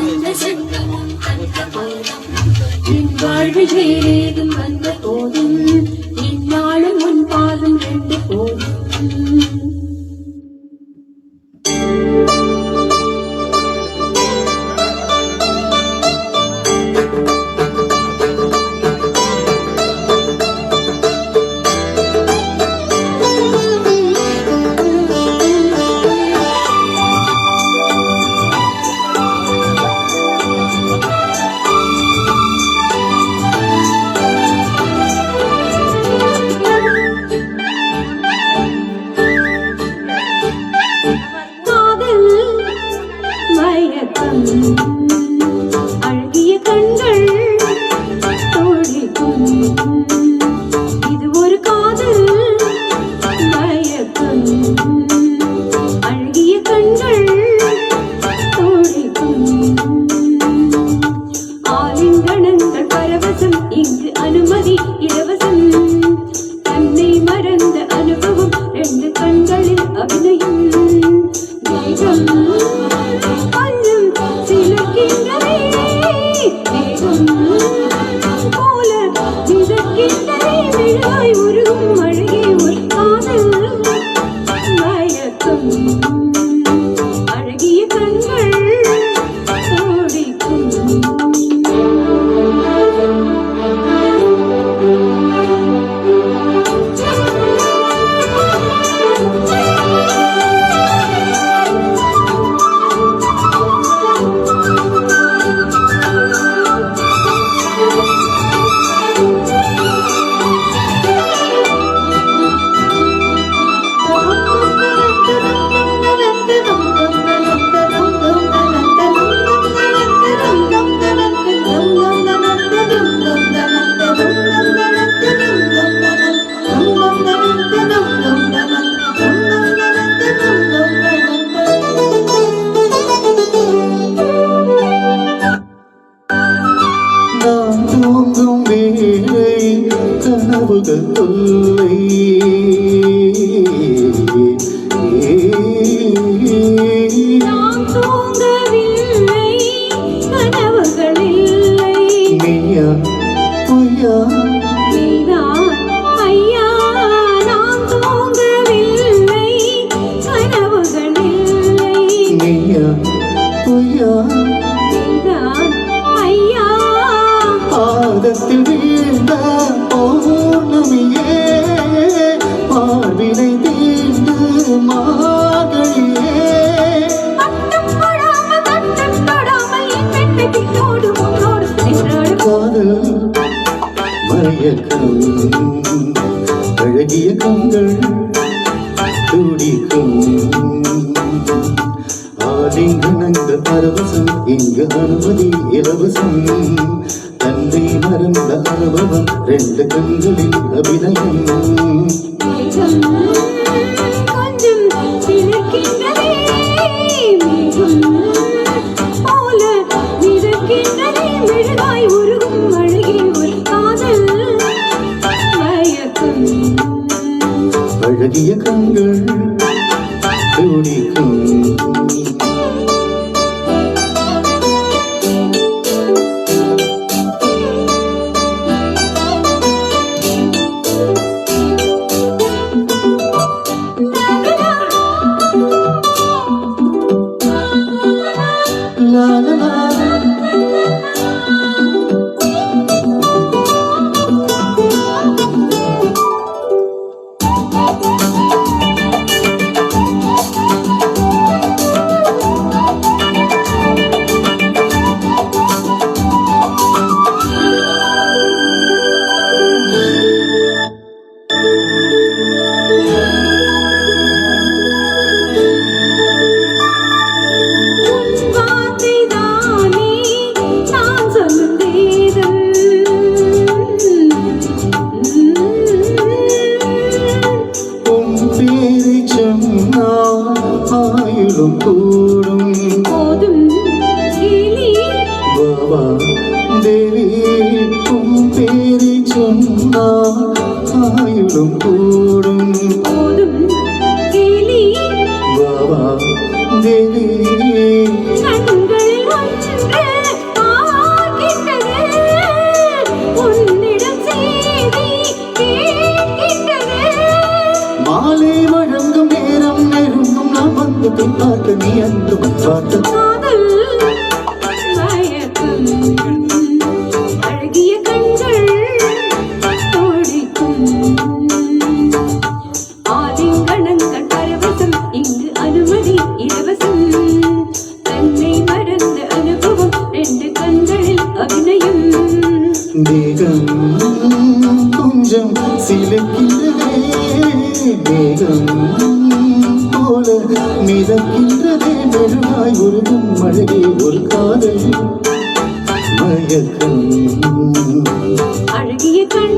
இந்த செங்கமும் அந்த போதும் என் வாழ்வில் வேறேதும் வந்த போதும் இந்நாளும் உன் பாதம் ரெண்டு போதும். அழகிய கண்கள் தோழிக்கும் இது ஒரு காதல் மயக்கம். அழகிய கண்கள் தோழிக்கும் ஆலிங்கனங்கள் பரவசம் இங்கு அனுமதி இலவசம். தன்னை மறந்த அனுபவம் ரெண்டு கண்களில் அபிநயம். தேகம் அழகிய கண்கள் தோழிக்கும். கனவுகள் தொல்லை நாம் தூங்கவில்லை கனவுகள் இல்லை. நீயா பொய்யா நீதான் ஐயா. நாம் தூங்கவில்லை கனவுகள் இல்லை. நீயா பொய்யா நீதான் ஐயா. பாதத்தில் வீழ்ந்த பௌர்ணமியே பார்வினை தீண்டு மார்கழியே. காதல் மயக்கம் அழகிய கண்கள் துடிக்கும். ஆலிங்கனங்கள் பரவசம் இங்கு அனுமதி இலவசம். தன்னை மறந்த அனுபவம் ரெண்டு கண்களில் அபிநயம். கொஞ்சம் சிலிர்க்கின்றதே மேகம் போல மிதக்கின்றதே மெழுகாய் உருகும் அழகிய ஒரு காதல் மயக்கம். அழகிய கண்கள் துடிக்கும். தேவி உன் பேரை சொன்னால் ஆயுளும் கூடும். பாபா தேவி கண்களில் ஒன்றை தேகம் கொஞ்சம் சிலுக்கின்றதே தேகம் போல மிதக்கின்றதே மெழுகாய் உருகும் அழகே ஒரு காதல் மயக்கம் அழகிய கண்